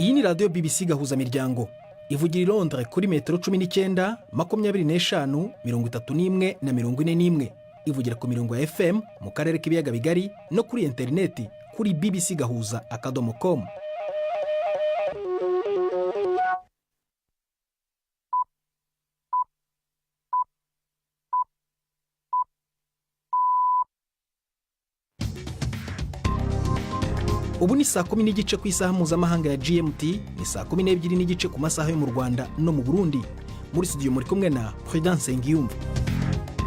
Iyi ni radiyo BBC gahuza miryango ivugira i Londres kuri metero 19, 25, 31 na 41. Ivugira ku mirongo ya FM mu karere k'ibiyaga bigari no kuri interineti kuri bbcgahuza.com. Ubu ni saa 10 n'igice ku isaha mpuzamahanga ya GMT, ni saa 12 n'igice ku masaha yo mu Rwanda no mu Burundi. Muri studio muri kumwe na Prudence Ngiyumva.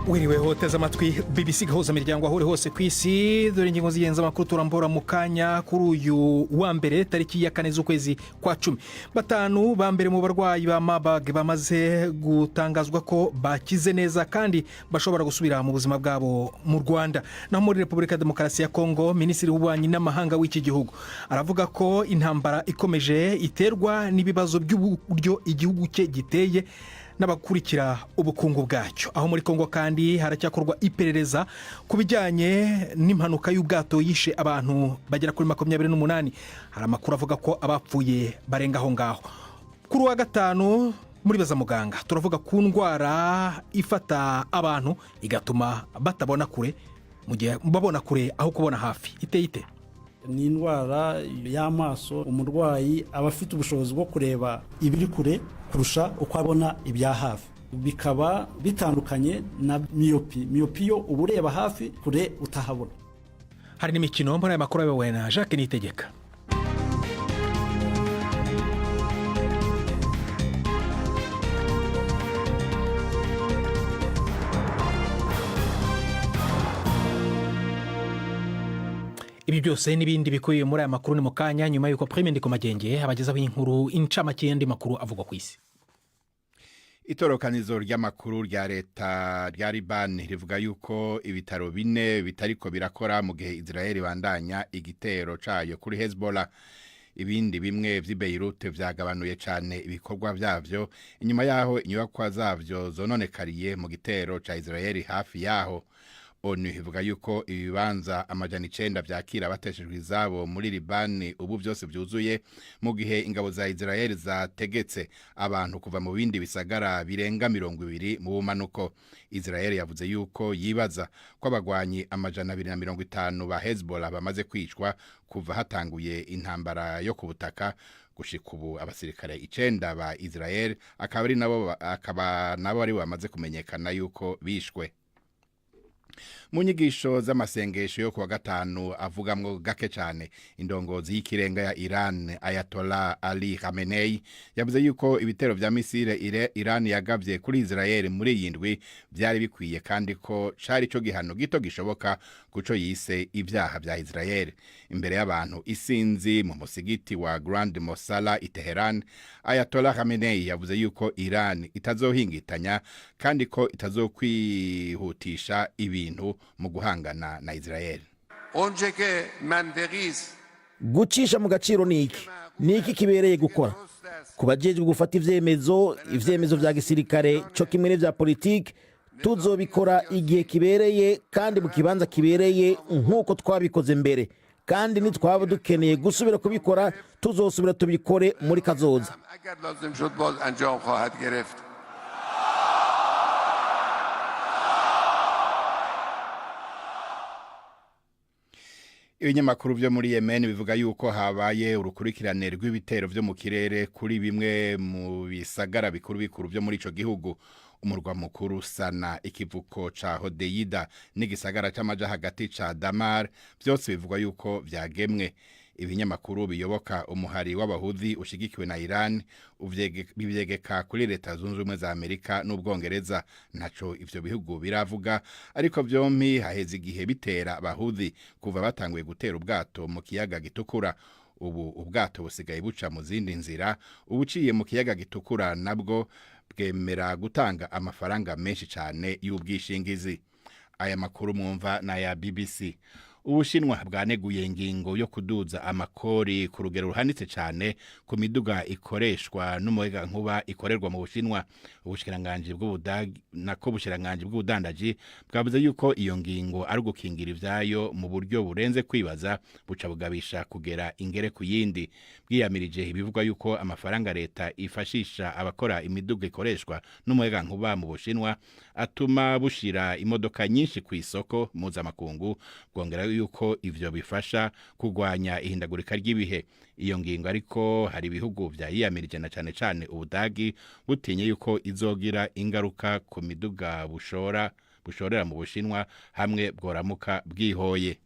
Wiriwe hoteza amatwi BBC gahuza miryango aho hose ku isi. Dore ingingo zigenza amakuru turambora mu kanya kuri uyu wa mbere tariki ya 4 z'ukwezi kwa 10. Batanu ba mbere mu barwayi ba Marburg bamaze gutangazwa ko bakize neza kandi bashobora gusubira mu buzima bwabo mu Rwanda. Naho muri Repubulika ya Demokarasi ya Kongo, Minisitiri w'Ububanyi n'Amahanga w'iki gihugu aravuga ko intambara ikomeje iterwa n'ibibazo by'uburyo igihugu cye giteye n'abakurikira ubukungu bwacyo. Aho muri Kongo kandi haracyakorwa iperereza ku bijyanye n'impanuka y'ubwato yishe abantu bagera kuri 28. Hari amakuru avuga ko abapfuye barenga aho ngaho. Kuri wa gatanu muri Baza Muganga turavuga ku ndwara ifata abantu igatuma batabona kure mu gihe babona kure aho kubona hafi. Ite ni indwara y'amaso. Umurwayi aba afite ubushobozi bwo kureba ibiri kure kurusha uko abona ibya hafi, bikaba bitandukanye na myopi yo ubureba hafi kure utahabona. Hari n'imikino mbona y'amakuru yawe na Jacques Nitegeka. Ibi byose n'ibindi bikubiye muri aya makuru ni mu kanya nyuma y'uko Prime Ndikumagenge abagezaho inkuru incamake y'andi makuru avugwa ku isi. Itorokanizo ry'amakuru rya leta rya Liban rivuga yuko ibitaro 4 bitariko birakora mu gihe Israel bandanya igitero cayo kuri Hezbollah. Ibindi bimwe vy'i Beirut vyagabanuye cyane ibikorwa byavyo inyuma yaho inyubakwa zavyo zononekariye mu gitero ca Israel hafi yaho. ONU ivuga yuko ibibanza amajana 9 byakira bateshejwe izabo muri Liban ubu byose byuzuye mu gihe ingabo za Israel zategetse abantu kuva mu bindi bisagara birenga 200 mu bumanuko. Israel yavuze yuko yibaza ko abagwanyi amajana 250 ba Hezbollah bamaze kwicwa kuva hatanguye intambara yo ku butaka. Gushika ubu abasirikare 9 ba Israel akaba nabo ari bamaze kumenyekana yuko bishwe. Mu nyigisho z'amasengesho yo kuwa gatanu avugamwo gake cyane indongozi y'ikirenga ya Iran Ayatollah Ali Khamenei yavuze yuko ibitero vya misile Iran yagavye kuri Israel muri yindwi byari bikwiye kandi ko cari cyo gihano gito gishoboka kuco yise ibyaha vya Israel. Imbere y'abantu isinzi mu musigiti wa Grand Mosala i Tehran, Ayatollah Khamenei yavuze yuko Iran itazohingitanya kandi ko itazokwihutisha ibintu mu guhangana na Israel. Gucisha mu gaciro niki kibereye gukora kubajejwe gufata ivyemezo vya gisirikare cyo kimwe n'ivya politiki. Tuzobikora igihe kibereye kandi mu kibanza kibereye nk'uko twabikoze mbere, kandi nitwaba dukeneye gusubira kubikora tuzosubira tubikore muri kazoza. Ibinyamakuru byo muri Yemen bivuga yuko habaye urukurikirane rw'ibitero byo mu kirere kuri bimwe mu bisagara bikuru byo muri ico gihugu. Umurwa mukuru Sana, ikivuko ca Hodeida n'igisagara c'amaja hagati ca Damar byose bivuga yuko vyagemwe. Ibinyamakuru biyoboka umuhari w'abahudhi ushigikiwe na Iran bivyegeka kuri leta zunze ubumwe za Amerika n'Ubwongereza. Ntaco ivyo bihugu biravuga, ariko vyompi haheze igihe bitera abahudhi kuva batanguye gutera ubwato mu kiyaga gitukura. Ubu ubwato busigaye buca mu zindi nzira, ubuciye mu kiyaga gitukura nabwo bwemera gutanga amafaranga menshi cyane y'ubwishingizi. Aya makuru mwumva na ya BBC. Ubushinwa bwaneguye ingingo yo kuduza amakori ku rugero ruhanitse cyane ku miduga ikoreshwa n'umuyaga nkuba ikorerwa mu Bushinwa. Ubushikiranganje bw'ubudandaji bwavuze yuko iyo ngingo ari gukingira ivyayo mu buryo burenze kwibaza buca bugabisha kugera ingere ku yindi. Bwiyamirije ibivugwa yuko amafaranga leta ifashisha abakora imiduga ikoreshwa n'umuyaga nkuba mu Bushinwa atuma bushira imodoka nyinshi ku isoko mpuzamakungu, bwongera yuko ivyo bifasha kugwanya ihindagurika ry'ibihe. Iyo ngingo ariko hari ibihugu vyayiyamirije na cane cane Ubudagi butinye yuko izogira ingaruka ku miduga bushorera mu Bushinwa hamwe bworamuka bwihoye.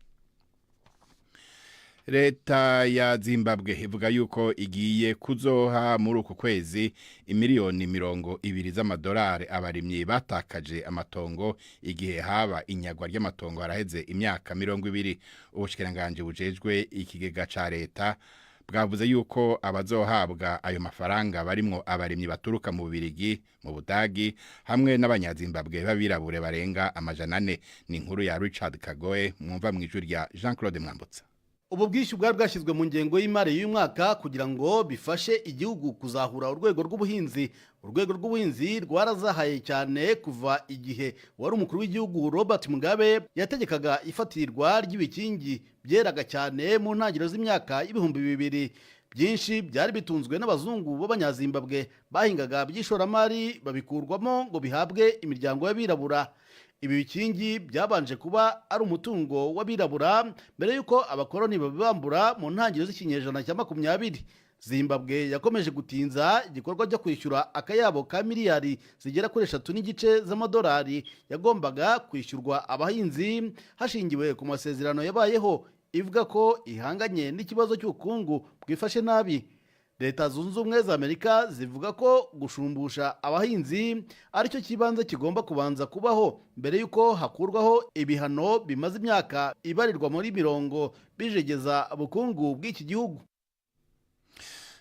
Leta ya Zimbabwe ivuga yuko igiye kuzoha muri uku kwezi imiliyoni 200 z'amadolari abarimyi batakaje amatongo igihe haba inyagwa ry'amatongo haraheze imyaka 20. Ubushikiranganje bujejwe ikigega ca leta bwavuze yuko abazohabwa ayo mafaranga barimwo abarimyi baturuka mu Bubiligi, mu Budagi hamwe n'abanyazimbabwe babirabure barenga 400. Ni inkuru ya Richard Kagoe mwumva mu ijwi rya Jean-Claude Mwambutsa. Ubu bwishyu bwari bwashyizwe mu ngengo y'imari y'uyu mwaka kugira ngo bifashe igihugu kuzahura urwego rw'ubuhinzi. Urwego rw'ubuhinzi rwarazahaye cyane kuva igihe wari umukuru w'igihugu Robert Mugabe yategekaga ifatirwa ry'ibikingi byeraga cyane mu ntangiriro z'imyaka y'ibihumbi 2000. Byinshi byari bitunzwe n'abazungu b'abanyazimbabwe bahingaga by'ishoramari babikurwamo ngo bihabwe imiryango y'abirabura. Ibi bikingi byabanje kuba ari umutungo w'abirabura mbere yuko abakoloni babibambura mu ntangiriro z'ikinyejana cya 20. Zimbabwe yakomeje gutinza igikorwa cyo kwishyura akayabo ka miliyari zigera kuri 3.5 z'amadolari yagombaga kwishyurwa abahinzi hashingiwe ku masezerano yabayeho ivuga ko ihanganye n'ikibazo cy'ubukungu bwifashe nabi. Leta Zunze Ubumwe za Amerika zivuga ko gushumbusha abahinzi aricyo kibanza kigomba kubanza kubaho mbere yuko hakurwaho ibihano bimaze imyaka ibarirwa muri 20 bijegeza ubukungu bw'iki gihugu.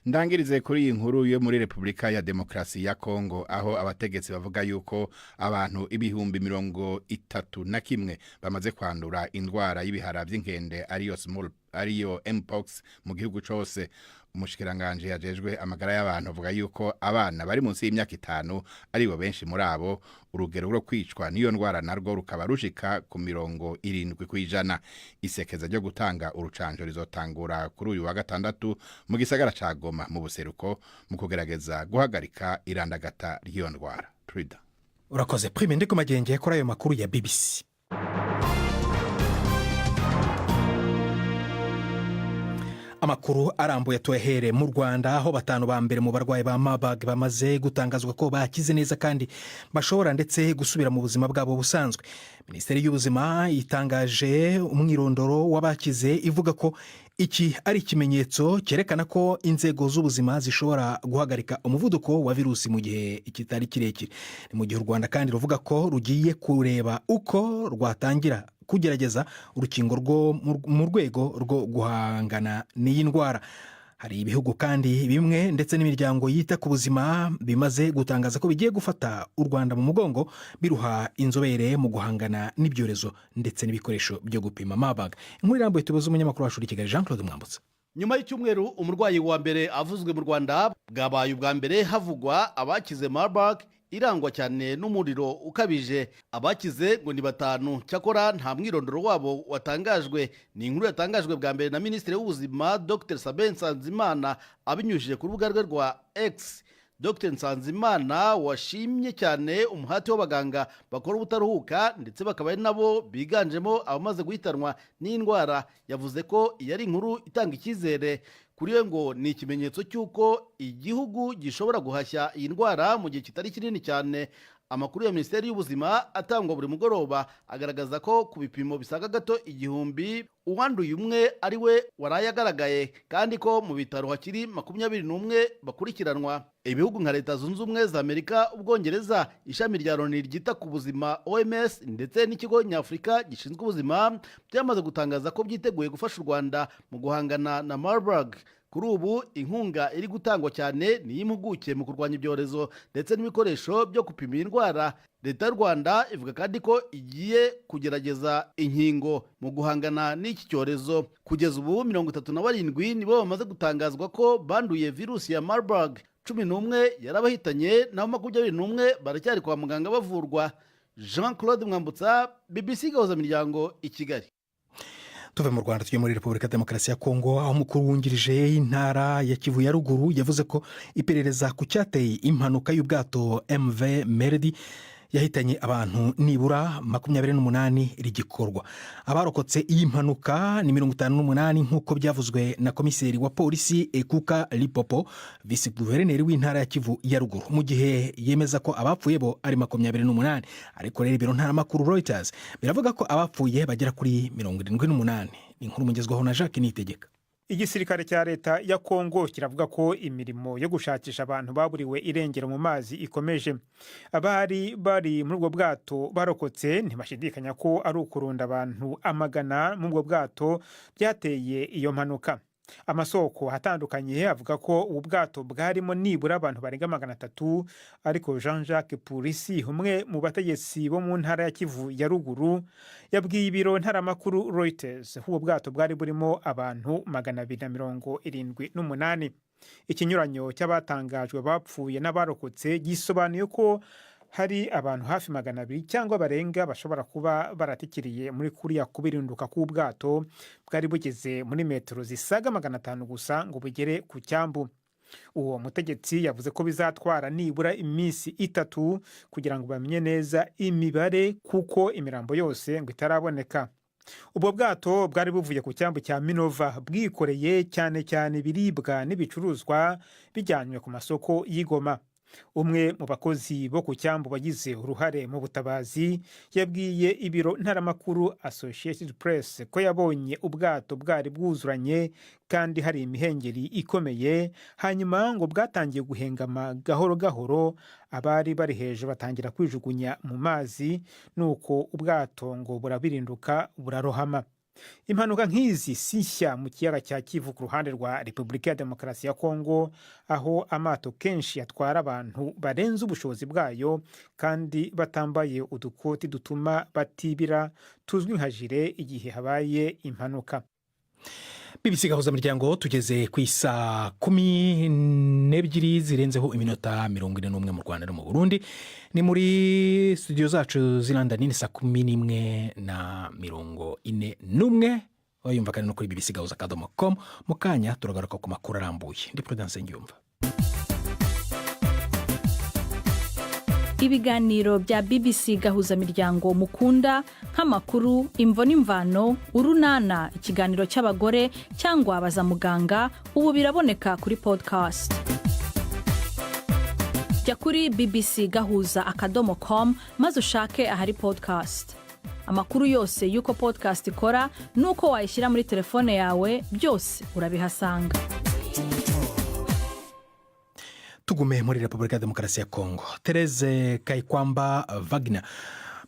Ndangirize kuri iyi nkuru yo muri Republika ya Demokrasi ya Kongo, aho abategetsi bavuga yuko abantu ibihumbi 31 bamaze kwandura indwara y'ibihara by'inkende ariyo mpox mu gihugu cyose. Umushikiranganje yajejwe amagara y'abantu avuga yuko abana bari munsi y'imyaka 5 aribo benshi muri abo. Urugero rwo kwicwa niyo ndwara narwo rukaba rushika ku 70%. Isekeza ryo gutanga urucanjo rizotangura kuri uyu wa gatandatu mu gisagara ca Goma mu buseruko mu kugerageza guhagarika irandagata ry'iyo ndwara. Trida urakoze Prime ndiko magenge kuri ayo makuru ya BBC. Amakuru arambuye tuhere mu Rwanda aho batanu ba mbere mu barwayi ba Marburg bamaze gutangazwa ko bakize neza kandi bashobora ndetse gusubira mu buzima bwabo busanzwe. Minisiteri y'Ubuzima itangaje umwirondoro w'abakize ivuga ko iki ari ikimenyetso cyerekana ko inzego z'ubuzima zishobora guhagarika umuvuduko wa virusi mu gihe kitari kirekire. Ni mu gihe u Rwanda kandi ruvuga ko rugiye kureba uko rwatangira kugerageza urukingo rwo mu rwego rwo guhangana n'iyi ndwara. Hari ibihugu kandi bimwe ndetse n'imiryango yita ku buzima bimaze gutangaza ko bigiye gufata u Rwanda mu mugongo biruha inzobere mu guhangana n'ibyorezo ndetse n'ibikoresho byo gupima Marburg. Inkuru irambuye tubaza umunyamakuru wacu i Kigali Jean-Claude Mwambutsa. Nyuma y'icyumweru umurwayi wa mbere avuzwe mu Rwanda, bwabaye ubwa mbere havugwa abakize Marburg irangwa cyane n'umuriro ukabije. Abakize ngo ni 5, cyakora nta mwirondoro wabo watangajwe. Ni inkuru yatangajwe bwa mbere na Minisitiri w'Ubuzima Dr Sabin Nsanzimana abinyujije ku rubuga rwe rwa X. Dr Nsanzimana washimye cyane umuhati w'abaganga bakora ubutaruhuka ndetse bakaba ari nabo biganjemo abamaze guhitanwa n'indwara, yavuze ko iyi ari inkuru itanga icyizere kuri we ngo ni ikimenyetso cy'uko igihugu gishobora guhashya iyi ndwara mu gihe kitari kinini cyane. Amakuru ya Minisiteri y'Ubuzima atangwa buri mugoroba agaragaza ko ku bipimo bisaga gato 1000 uwanduye umwe ari we warayagaragaye kandi ko mu bitaro hakiri 21 bakurikiranwa. Ibihugu nka Leta Zunze Ubumwe za Amerika, Ubwongereza, ishami rya Loni ryita ku buzima OMS ndetse n'ikigo nyafurika gishinzwe ubuzima byamaze gutangaza ko byiteguye gufasha u Rwanda mu guhangana na Marburg. kuri ubu inkunga iri gutangwa cyane ni iy'impuguke mu kurwanya ibyorezo ndetse n'ibikoresho byo gupima indwara. Leta y'u Rwanda ivuga kandi ko igiye kugerageza inkingo mu guhangana n'iki cyorezo. Kugeza ubu 37 nibo bamaze gutangazwa ko banduye virusi ya Marburg, 11 yarabahitanye naho 21 baracyari kwa muganga bavurwa. Jean Claude Mwambutsa, BBC Gahuzamiryango i Kigali. Tuve mu Rwanda tujye muri Repubulika Demokarasi ya Kongo, aho umukuru wungirije y'intara ya Kivu ya ruguru yavuze ko iperereza ku cyateye impanuka y'ubwato MV Meredi yahitanye abantu nibura 28 rigikorwa. Abarokotse iyi mpanuka ni 58 nk'uko byavuzwe na komiseri wa polisi Ekuka Lipopo, visi guverineri w'intara ya Kivu ya ruguru, mu gihe yemeza ko abapfuye bo ari 28. Ariko rero ibiro ntaramakuru Reuters biravuga ko abapfuye bagera kuri 78. Inkuru mugezwaho na Jacques Nitegeka. Igisirikare cya leta ya Kongo kiravuga ko imirimo yo gushakisha abantu baburiwe irengero mu mazi ikomeje. Abari bari muri ubwo bwato barokotse ntibashidikanya ko ari ukurunda abantu amagana mu ubwo bwato byateye iyo mpanuka. Amasoko atandukanye avuga ko ubu bwato bwarimo nibura abantu barenga 300, ariko Jean-Jacques Purisi, umwe mu bategetsi bo mu ntara ya Kivu ya ruguru, yabwiye ibiro ntaramakuru Reuters ubu bwato bwari burimo abantu 278. Ikinyuranyo cy'abatangajwe bapfuye n'abarokotse gisobanuye ko hari abantu hafi 200 cyangwa barenga bashobora kuba baratikiriye muri kuriya kubirinduka k'ubwato bwari bugeze muri metero zisaga 500 gusa ngo bugere ku cyambu. Uwo mutegetsi yavuze ko bizatwara nibura iminsi 3 kugira ngo bamenye neza imibare kuko imirambo yose ngo itaraboneka. Ubwo bwato bwari buvuye ku cyambu cya Minova bwikoreye cyane cyane ibiribwa n'ibicuruzwa bijyanywe ku masoko y'Igoma. Umwe mu bakozi bo ku cyambu bagize uruhare mu butabazi yabwiye ibiro ntaramakuru Associated Press ko yabonye ubwato bwari bwuzuranye kandi hari imihengeri ikomeye, hanyuma ngo bwatangiye guhengama gahoro gahoro, abari bari hejuru batangira kwijugunya mu mazi, nuko ubwato ngo burabirinduka burarohama. Impanuka nk'izi si nshya mu kiyaga cya Kivu ku ruhande rwa Repubulika ya Demokarasi ya Kongo, aho amato kenshi yatwara abantu barenze ubushobozi bwayo kandi batambaye udukoti dutuma batibira tuzwi nka jire igihe habaye impanuka. BBC Gahuzamiryango tugeze ku isa 12 zirenzeho iminota 41 mu Rwanda no mu Burundi. Ni muri studio zacu z'London ni saa 11:41. Wayumva kandi no kuri bbcgahuza.com. Mu kanya turagaruka ku makuru arambuye. Ndi Prudence Ngiyumva. Ibiganiro bya BBC Gahuzamiryango mukunda nk'amakuru, imvo n'imvano, urunana, ikiganiro cy'abagore cyangwa abaza muganga, ubu biraboneka kuri podcast. Jya kuri bbcgahuza.com maze ushake ahari podcast. Amakuru yose y'uko podcast ikora nuko wayishyira muri telefone yawe, byose urabihasanga. Tugume muri Repubulika ya Demokarasi ya Kongo. Therese Kaikwamba Wagner,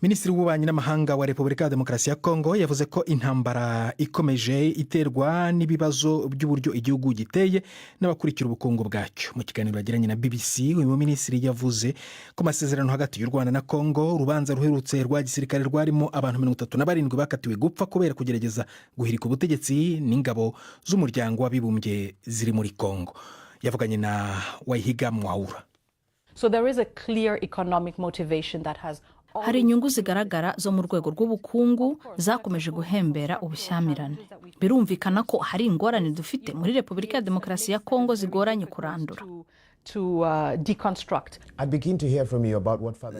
Minisitiri w'Ububanyi n'Amahanga wa Repubulika ya Demokarasi ya Kongo, yavuze ko intambara ikomeje iterwa n'ibibazo by'uburyo igihugu giteye n'abakurikira ubukungu bwacyo. Mu kiganiro yagiranye na BBC, uyu minisitiri yavuze ko amasezerano hagati y'u Rwanda na Kongo, urubanza ruherutse rwa gisirikare rwarimo abantu 37 bakatiwe gupfa kubera kugerageza guhirika ubutegetsi n'ingabo z'umuryango w'abibumbye ziri muri Kongo. Yavuganye na Wahiga Mwaura. So there is a clear economic motivation that has hari inyungu zigaragara zo mu rwego rw'ubukungu zakomeje guhembera ubushyamirane. Birumvikana ko hari ingorane dufite muri Repubulika ya Demokarasi ya Kongo zigoranye kurandura.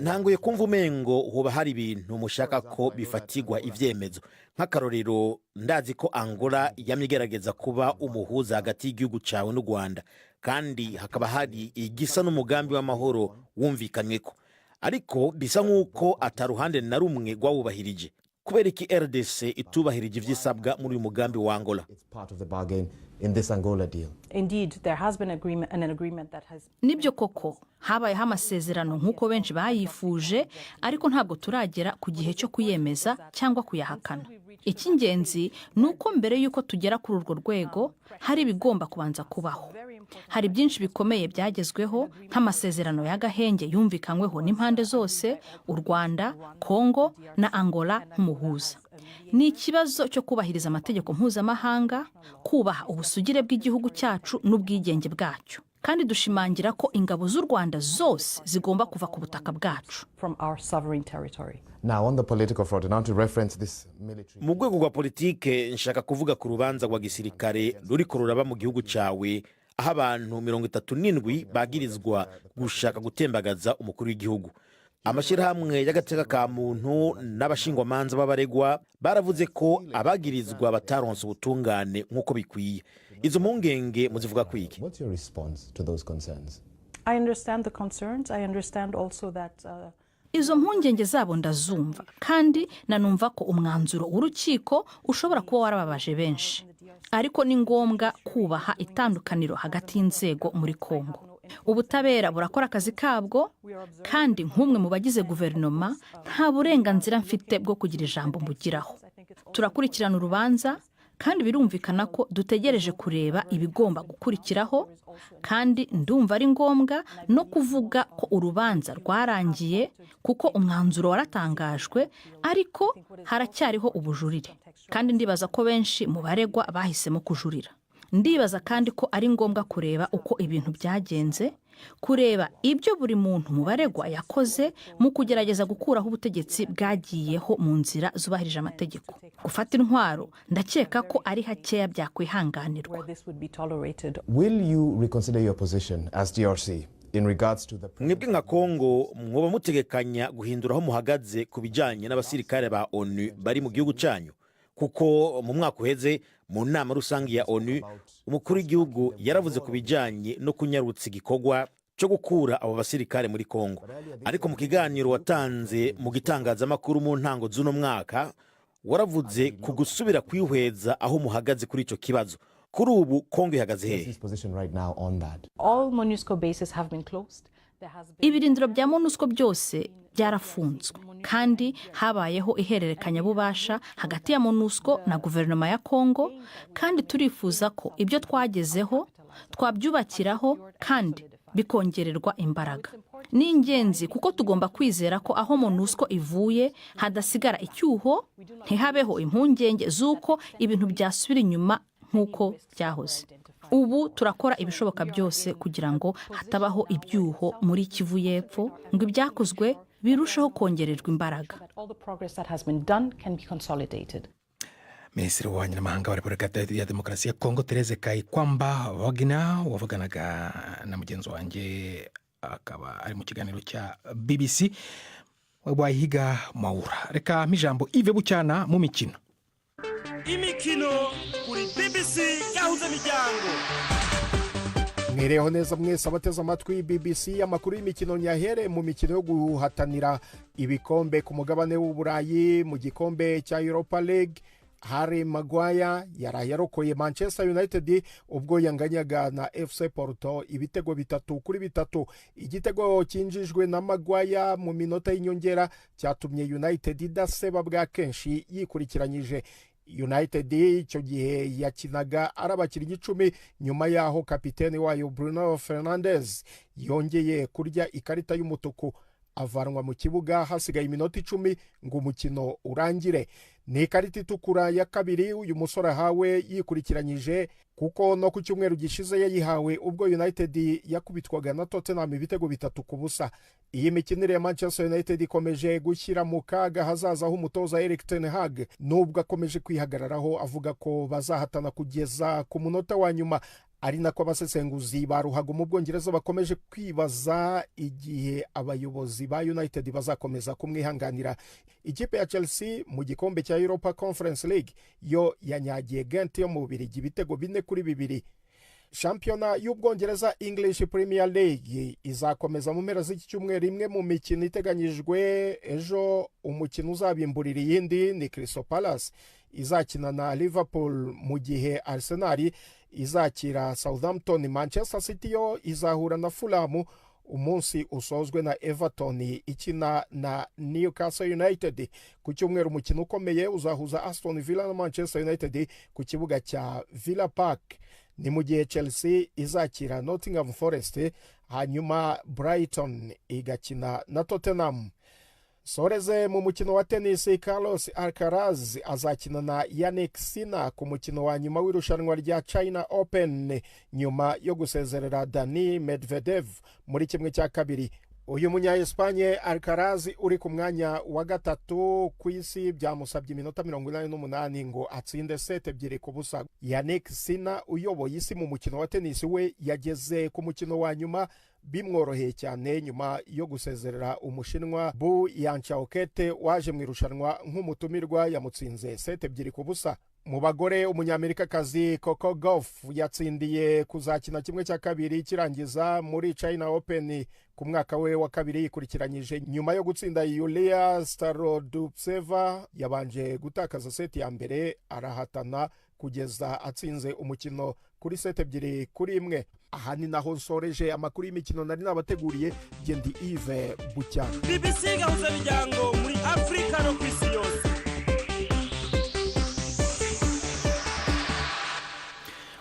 Ntanguye kumva umengo hoba hari ibintu mushaka ko bifatirwa ivyemezo. Nk'akarorero, ndazi ko Angola yamigerageza kuba umuhuza hagati y'igihugu cyawe n'u Rwanda, kandi hakaba hari igisa n'umugambi w'amahoro wumvikanyweko, ariko bisa nk'uko ataruhande na rumwe rwawubahirije. Kubera iki RDC itubahirije ivyisabwa muri uyu mugambi wa Angola? in this Angola deal. Indeed, there has been an agreement that has... Nibyo koko habayeho amasezerano nk'uko benshi bayifuje, ariko ntabwo turagera ku gihe cyo kuyemeza cyangwa kuyahakana. Icy'ingenzi ni uko mbere y'uko tugera kuri urwo rwego hari ibigomba kubanza kubaho. Hari byinshi bikomeye byagezweho nk'amasezerano y'agahenge yumvikanyweho n'impande zose, u Rwanda, Kongo na Angola nk'umuhuza. Ni ikibazo cyo kubahiriza amategeko mpuzamahanga, kubaha ubusugire bw'igihugu cyacu n'ubwigenge bwacyo. Kandi dushimangira ko ingabo z'u Rwanda zose zigomba kuva ku butaka bwacu. From our sovereign territory. Now on the political front, and to reference this military... Mu rwego rwa politike nshaka kuvuga ku rubanza rwa gisirikare ruriko ruraba mu gihugu cyawe, aho abantu 37 bagirizwa gushaka gutembagaza umukuru w'igihugu. Amashyirahamwe y'agateka ka muntu n'abashingwamanza b'abaregwa baravuze ko abagirizwa bataronse ubutungane nk'uko bikwiye. Izo mpungenge muzivuga kwiki? What's your response to those concerns? I understand the concerns. I understand also that... Izo mpungenge zabo ndazumva, kandi nanumva ko umwanzuro w'urukiko ushobora kuba warababaje benshi. Ariko ni ngombwa kubaha itandukaniro hagati y'inzego muri Kongo. Ubutabera burakora akazi kabwo, kandi nk'umwe mu bagize guverinoma nta burenganzira mfite bwo kugira ijambo mbugiraho. Turakurikirana urubanza, kandi birumvikana ko dutegereje kureba ibigomba gukurikiraho, kandi ndumva ari ngombwa no kuvuga ko urubanza rwarangiye kuko umwanzuro waratangajwe, ariko haracyariho ubujurire. Kandi ndibaza ko benshi mu baregwa bahisemo kujurira. Ndibaza kandi ko ari ngombwa kureba uko ibintu byagenze, kureba ibyo buri muntu mu baregwa yakoze mu kugerageza gukuraho ubutegetsi bwagiyeho mu nzira zubahirije amategeko. Gufata intwaro ndakeka ko ari hakeya byakwihanganirwa. Will you reconsider your position as DRC in regards to the... Mwebwe nka Kongo mwoba mutegekanya guhinduraho muhagaze ku bijanye n'abasirikare ba ONU bari mu gihugu cyanyu? Kuko mu mwaka uheze mu nama rusange ya ONU umukuru w'igihugu yaravuze ku bijanye no kunyarutsa igikorwa cyo gukura abo basirikare muri Kongo. Ariko mu kiganiro watanze mu gitangazamakuru mu ntango z'uno mwaka waravuze ku gusubira kwihweza aho muhagaze kuri ico kibazo. Kuri ubu Kongo ihagaze hehe? All MONUSCO bases have been closed. Ibirindiro bya MONUSCO byose byarafunzwe, kandi habayeho ihererekanya bubasha hagati ya MONUSCO na guverinoma ya Kongo, kandi turifuza ko ibyo twagezeho twabyubakiraho kandi bikongererwa imbaraga. Ni ingenzi kuko tugomba kwizera ko aho MONUSCO ivuye hadasigara icyuho, ntihabeho impungenge z'uko ibintu byasubira inyuma nk'uko byahoze. Ubu turakora ibishoboka byose kugira ngo hatabaho ibyuho muri Kivu y'Epfo, ngo ibyakozwe birushaho kongererwa imbaraga. Minisitiri w'ububanyi n'amahanga wa Repubulika ya Demokarasi ya Kongo Therese Kayikwamba Wagner wavuganaga na mugenzi wanjye akaba ari mu kiganiro cya BBC Wahiga Maura. Reka mpijambo Yves Bucyana mu mikino. Imikino kuri BBC yahuza miryango. Mwireho neza mwese abateze amatwi BBC. Amakuru y'imikino nyahere mu mikino yo guhatanira ibikombe ku mugabane w'Uburayi mu gikombe cya Europa League. Harry Maguire yararokoye Manchester United ubwo yanganyaga na FC Porto ibitego 3-3. Igitego kinjijwe na Maguire mu minota y'inyongera cyatumye United idaseba bwa kenshi yikurikiranyije. United icyo gihe yakinaga arabakinnyi 10 nyuma yaho kapiteni wayo Bruno Fernandes yongeye kurya ikarita y'umutuku avanwa mu kibuga hasigaye iminota 10 ngo umukino urangire. Ni ikarita itukura ya kabiri uyu musore hawe yikurikiranyije, kuko no ku cyumweru gishize yayihawe ubwo United yakubitwaga na Tottenham ibitego 3-0. Iyi mikinire ya Manchester United ikomeje gushyira mu kaga hazaza h'umutoza Erik ten Hag, nubwo akomeje kwihagararaho avuga ko bazahatana kugeza ku munota wa nyuma. Ari nako abasesenguzi baruhaga mu Bwongereza bakomeje kwibaza igihe abayobozi ba United bazakomeza kumwihanganira. Ikipe ya Chelsea mu gikombe cya Europa Conference League yo yanyagiye Gent yo mu Bubiligi ibitego 4-2. Shampiyona y'Ubwongereza English Premier League izakomeza mu mpera z'iki cyumweru. Imwe mu mikino iteganyijwe ejo, umukino uzabimburira iyindi ni Crystal Palace izakina na Liverpool, mu gihe Arsenal izakira Southampton. Manchester City yo izahura na Fulham umunsi usozwe na Everton ikina na Newcastle United. Ku cyumweru umukino ukomeye uzahuza Aston Villa na Manchester United ku kibuga cya Villa Park. Ni mu gihe Chelsea izakira Nottingham Forest, hanyuma Brighton igakina na Tottenham. Soreze mu mukino wa tennis, Carlos Alcaraz azakina na Yannick Sinner ku mukino wa nyuma w'irushanwa rya China Open nyuma yo gusezerera Dani Medvedev muri kimwe cya kabiri. Uyu munya Espanye Alcaraz uri ku mwanya wa gatatu ku isi byamusabye iminota 88 ngo atsinde set 2-0. Yannick Sinner uyoboye isi mu mukino wa tennis we yageze ku mukino wa nyuma bimworoheye cyane nyuma yo gusezerera Umushinwa Bu Yanchaokete waje mu irushanwa nk'umutumirwa, yamutsinze set 2-0. Mu bagore umunyamerikakazi Coco Gauff yatsindiye kuzakina kimwe cya kabiri kirangiza muri China Open ku mwaka we wa kabiri yikurikiranyije nyuma yo gutsinda Yulia Starodubtseva. Yabanje gutakaza set ya mbere, arahatana kugeza atsinze umukino kuri set 2-1. Aha ni naho nsoreje amakuru y'imikino nari nabateguriye. Gendi Yves Bucyana, BBC gahuza miryango muri Afrika no kwisi yose.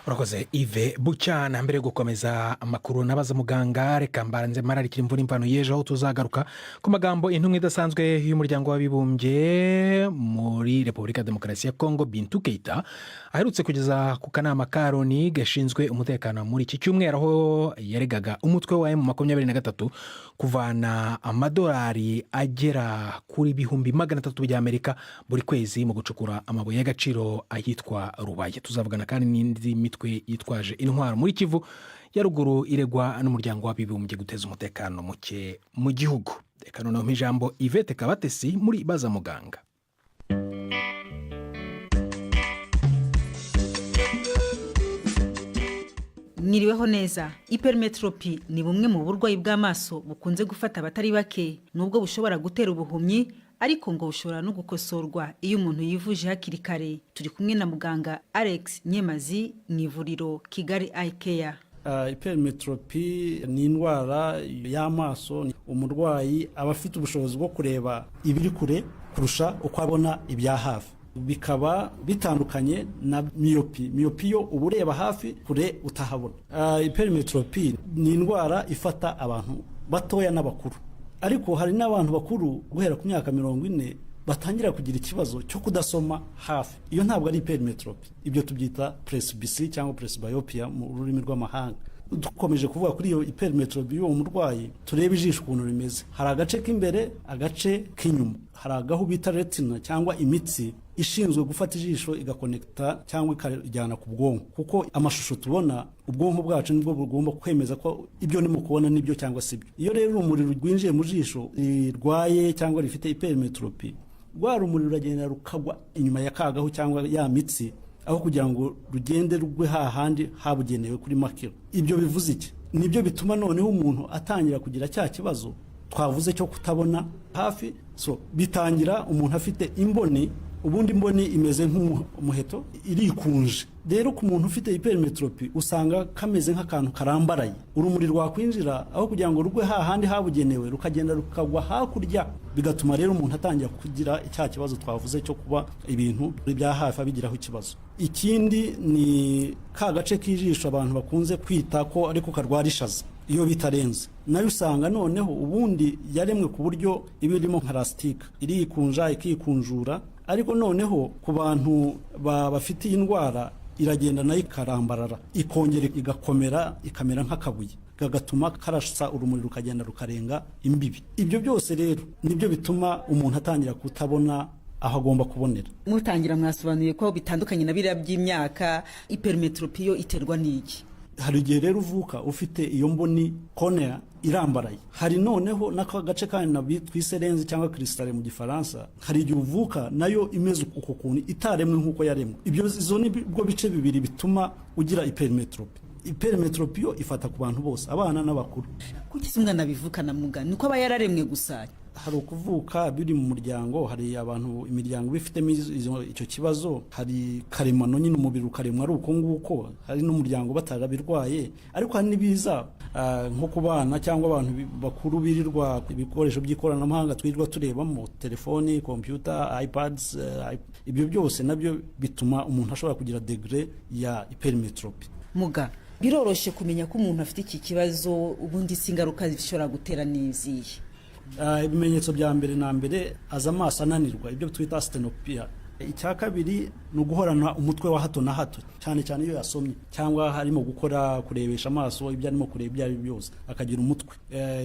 urakoze Yves Bucyana. Mbere yo gukomeza amakuru nabaza muganga, reka mbaranze mararikira imvura imvano y'ejo aho tuzagaruka ku magambo intumwa idasanzwe y'umuryango w'abibumbye muri Repubulika ya Demokarasi ya Kongo Bintou Keita aherutse kugeza ku kanama ka Loni gashinzwe umutekano muri iki cyumweru, aho yaregaga umutwe wa M23 kuvana amadolari agera kuri 300,000 by'Amerika buri kwezi mu gucukura amabuye y'agaciro ahitwa Rubaye. Tuzavugana kandi n'indi mitwe yitwaje intwaro muri Kivu ya ruguru iregwa n'umuryango w'abibumbye guteza umutekano muke mu gihugu. Reka noneho ijambo Yvette Kabatesi muri Baza Muganga. Mwiriweho neza. Hypermetropie ni bumwe mu burwayi bw'amaso bukunze gufata abatari bake, nubwo bushobora gutera ubuhumyi ariko ngo bushobora no gukosorwa iyo umuntu yivuje hakiri kare. Turi kumwe na muganga Alex Nyemazi mu ivuriro Kigali Eye Care. Hypermetropie ni indwara y'amaso, umurwayi aba afite ubushobozi bwo kureba ibiri kure kurusha uko abona ibya hafi. Bikaba bitandukanye na myopi. Myopi yo ubureba hafi, kure utahabona. Hypermetropie ni indwara ifata abantu batoya n'abakuru, ariko hari n'abantu bakuru guhera ku myaka 40 batangira kugira ikibazo cyo kudasoma hafi. Iyo ntabwo ari hypermetropie, ibyo tubyita presbyopia cyangwa presbyopia mu rurimi rw'amahanga. Dukomeje kuvuga kuri iyo hypermetropie y'uwo murwayi, turebe ijisho ukuntu rimeze. Hari agace k'imbere, agace k'inyuma. Hari agahu bita retina cyangwa imitsi ishinzwe gufata ijisho igakonekta cyangwa ikajyana ku bwonko, kuko amashusho tubona ubwonko bwacu nibwo bugomba kwemeza ko ibyo ni mu kubona nibyo cyangwa sibyo. Iyo rero urumuri rwinjiye mu jisho rirwaye cyangwa rifite hypermetropie, rwa rumuri ruragenda rukagwa inyuma ya kagahu cyangwa ya mitsi, aho kugira ngo rugende rugwe hahandi habugenewe kuri makiro. Ibyo bivuze iki? Nibyo bituma noneho umuntu atangira kugira cya kibazo twavuze cyo kutabona hafi. So bitangira umuntu afite imboni, ubundi imboni imeze nk'umuheto irikunje. Rero ku muntu ufite hypermetropie usanga kameze nk'akantu karambaraye. Urumuri rwakwinjira aho kugira ngo rugwe hahandi habugenewe rukagenda rukagwa hakurya, bigatuma rero umuntu atangira kugira icya kibazo twavuze cyo kuba ibintu bya hafi abigiraho ikibazo. Ikindi ni ka gace k'ijisho abantu bakunze kwita ko ariko karwara ishaza. Iyo bitarenze nayo usanga noneho ubundi yaremwe ku buryo ibirimo nka elastique, irikunja ikikunjura, ariko noneho ku bantu bafite indwara iragenda nayo ikarambarara, ikongera igakomera, ikamera nk'akabuye, gagatuma karashsa urumuri rukagenda rukarenga imbibi. Ibyo byose rero nibyo bituma umuntu atangira kutabona aho agomba kubonera. Mutangira mwasobanuye ko bitandukanye na biriya by'imyaka. Hypermetropie yo iterwa n'iki? Hari igihe rero uvuka ufite iyo mboni cornea irambaraye. Hari noneho n'aka gace kandi nabitwise lens cyangwa cristale mu gifaransa, hari igihe uvuka nayo imeze uko kuntu itaremwe nk'uko yaremwe. Ibyo izo ni bwo bice bibiri bituma ugira hypermetropie. Hypermetropie yo ifata ku bantu bose, abana n'abakuru. Kuki umwana bivuka na muga niko aba yararemwe gusa? hari ukuvuka biri mu muryango, hari abantu imiryango bifitemo icyo kibazo, hari karemano nyine umubiri ukaremwa ari uko nguko, hari n'umuryango batarabirwaye, ariko hari n'ibiza nko ku bana cyangwa abantu bakuru birirwa ibikoresho by'ikoranabuhanga twirirwa turebamo, telefoni, computer, iPads, ibyo byose nabyo bituma umuntu ashobora kugira degré ya hypermetropie. Muga biroroshe kumenya ko umuntu afite iki kibazo, ubundi singaruka zishobora gutera n'izihe? Ibimenyetso bya mbere na mbere aza amaso ananirwa, ibyo twita astenopia. Icya kabiri ni uguhorana umutwe wa hato na hato, cyane cyane iyo yasomye cyangwa harimo kurebesha amaso ibyo arimo kureba ibyo ari byose akagira umutwe.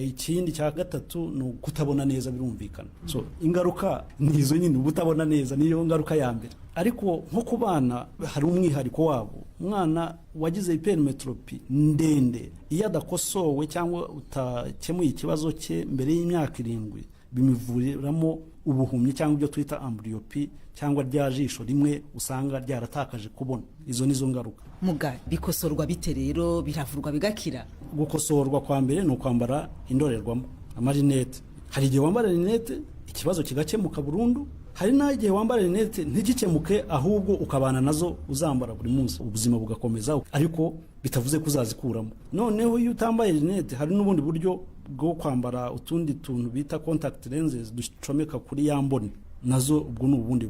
Ikindi cya gatatu ni kutabona neza, birumvikana. So ingaruka nizo nyine, ubutabona neza niyo ngaruka ya mbere. Ariko nko ku bana hari umwihariko wabo. Umwana wagize hypermetropie ndende iyo adakosowe cyangwa utakemuye ikibazo cye mbere y'imyaka 7 bimivuriramo ubuhumyi cyangwa ibyo twita amblyopie, cyangwa rya jisho rimwe usanga ryaratakaje kubona. Izo nizo ngaruka. Muga bikosorwa bite rero, biravurwa bigakira? Gukosorwa kwa mbere ni ukwambara indorerwamo, amarinete. Hari igihe wambara rinete ikibazo kigakemuka burundu, hari n'igihe wambara rinete ntigikemuke ahubwo ukabana nazo uzambara buri munsi, ubuzima bugakomeza, ariko bitavuze kuzazikuramo. Noneho iyo utambaye rinete hari n'ubundi buryo bwo kwambara utundi tuntu bita contact lenses ducomeka kuri yambone, nazo ubwo ni ubundi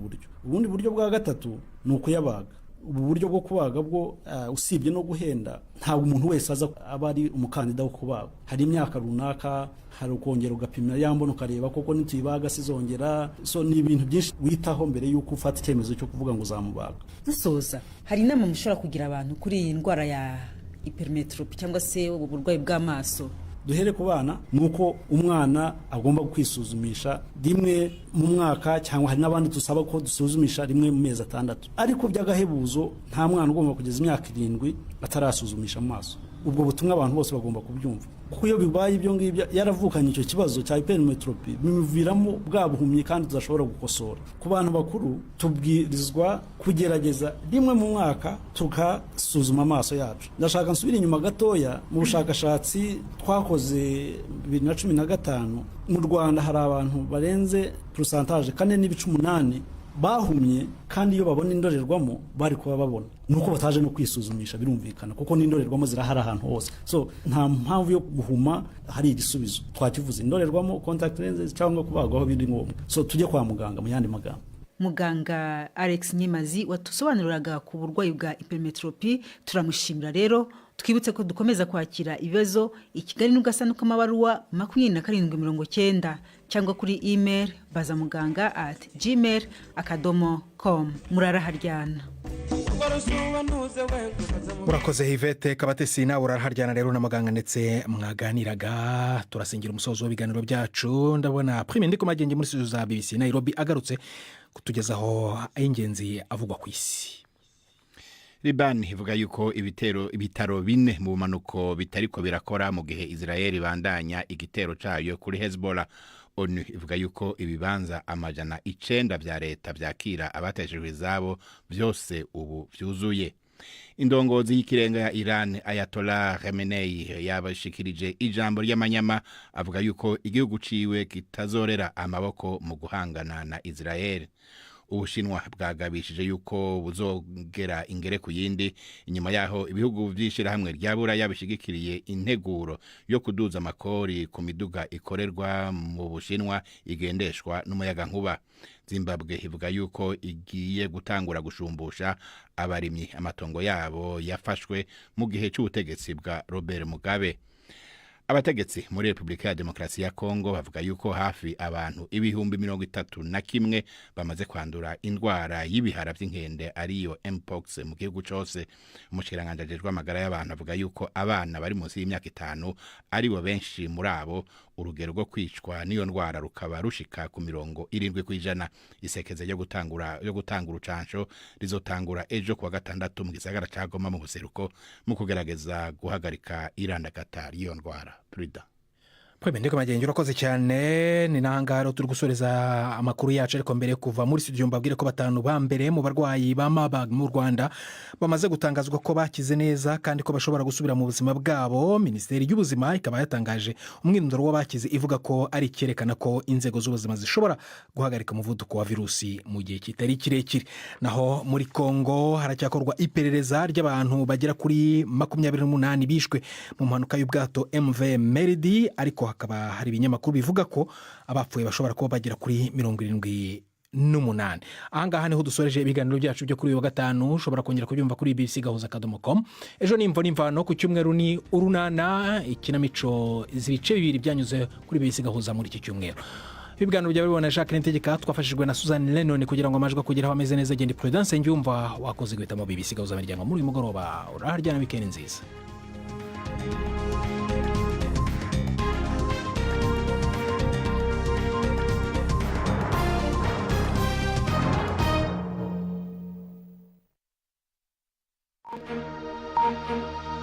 buryo bwa gatatu ni ukuyabaga. Ubu buryo bwo kubaga bwo usibye no guhenda, ntabwo umuntu wese aza aba ari umukandida wo kubaga. Hari imyaka runaka, hari ukongera ugapima yambona ukareba koko nituyibaga sizongera. So ni ibintu byinshi witaho mbere yuko ufata icyemezo cyo kuvuga ngo uzamubaga. Dusoza, hari inama mushobora kugira abantu kuri iyi ndwara ya hypermetropie cyangwa se ubu burwayi bw'amaso? Duhere ku bana, nuko umwana agomba kwisuzumisha rimwe mu mwaka, cyangwa hari n'abandi dusaba ko dusuzumisha rimwe mu mezi 6. Ariko by'agahebuzo nta mwana ugomba kugeza imyaka 7 atarasuzumisha amaso. Ubwo butumwa abantu bose bagomba kubyumva, kuko iyo bibaye ibyo ngibyo yaravukanye icyo kibazo cya hypermetropie bimiviramo bwa buhumyi kandi tudashobora gukosora. Ku bantu bakuru tubwirizwa kugerageza rimwe mu mwaka tukasuzuma amaso yacu. Ndashaka nsubira inyuma gatoya, mu bushakashatsi twakoze 2015 mu Rwanda hari abantu barenze pourcentage 4.8 bahumye, kandi iyo babona indorerwamo bari kuba babona. Nuko bataje no kwisuzumisha, birumvikana, kuko n'indorerwamo zirahara ahantu hose. So nta mpamvu yo guhuma, hari igisubizo twakivuze, indorerwamo, contact lenses cyangwa kubagwaho biri ngombwa. So tujye kwa muganga mu yandi magambo. Muganga Alex Nyemazi watusobanuriraga ku burwayi bwa hypermetropie, turamushimira rero. Twibutse ko dukomeza kwakira ibibazo ikigali n'ugasanuka amabaruwa 2790 cyangwa kuri email bazamuganga@gmail.com. Muraraharyana. Murakoze Yvette Kabatesi, nawe uraraharyana rero n'amaganga ndetse mwaganiraga. Turasingira umusozo w'ibiganiro byacu. Ndabona Prime ndi kumagenge muri studio za BBC Nairobi agarutse kutugezaho ingenzi avugwa ku isi. Liban ivuga yuko ibitaro 4 mu bumanuko bitariko birakora mu gihe Israel bandanya igitero cyayo kuri Hezbollah. ONU ivuga yuko ibibanza 900 bya leta byakira abatejejwe izabo byose ubu byuzuye. Indongozi y'ikirenga ya Iran Ayatollah Khamenei yabashikirije ijambo ry'amanyama, avuga yuko igihugu ciwe kitazorera amaboko mu guhangana na Israel. Ubushinwa bwagabishije yuko buzogera ingere ku yindi inyuma yaho ibihugu byishira hamwe ryabura yabishigikiriye integuro yo kuduza amakori ku miduga ikorerwa mu Bushinwa igendeshwa n'umuyaga nkuba. Zimbabwe ivuga yuko igiye gutangura gushumbusha abarimyi amatongo yabo yafashwe mu gihe cy'ubutegetsi bwa Robert Mugabe. Abategetsi muri Republika ya Demokarasi ya Kongo bavuga yuko hafi abantu 31,000 bamaze kwandura indwara y'ibihara by'inkende ariyo mpox mu gihugu cyose. Umushikiranganje ajejwe amagara y'abantu avuga yuko abana bari munsi y'imyaka 5 aribo benshi muri abo. Urugero rwo kwicwa niyo ndwara rukaba rushika ku 70%. Isekeze yo gutangura urucanco rizotangura ejo kuwa gatandatu mu gisagara ca Goma mu buseruko mu kugerageza guhagarika irandagata iyo ndwara. Prida Kwemendeka magengi urakoze cyane ni nangaro turi gusoreza amakuru yacu ariko mbere kuva muri studio mbabwire ko batanu ba mbere mu barwayi ba Marburg mu Rwanda bamaze gutangazwa ko bakize neza kandi ko bashobora gusubira mu buzima bwabo. Minisiteri y'ubuzima ikaba yatangaje umwirondoro w'abakize ivuga ko ari cyerekana ko inzego z'ubuzima zishobora guhagarika umuvuduko wa virusi mu gihe kitari kirekire. Naho muri Kongo haracyakorwa iperereza ry'abantu bagera kuri 28 bishwe mu mpanuka y'ubwato MV Meridi, ariko hakaba hari ibinyamakuru bivuga ko abapfuye bashobora kuba bagera kuri 78. Ahangaha niho dusoreje ibiganiro byacu byo kuri uyu wa gatanu. Ushobora kongera kubyumva kuri bbc.gahuza.com. Ejo ni imvano ku cyumweru ni urunana, ikinamico z'ibice bibiri byanyuze kuri bbc.gahuza muri iki cyumweru. Ibiganiro byawe bibona Jacques Ntegeka, twafashijwe na Suzanne Lennon kugira ngo amajwi kugeraho ameze neza. Genda Prudence Ngyumva wakoze guhitamo bbc.gahuza miryango muri uyu mugoroba. Uraharyana weekend nziza. Thank you.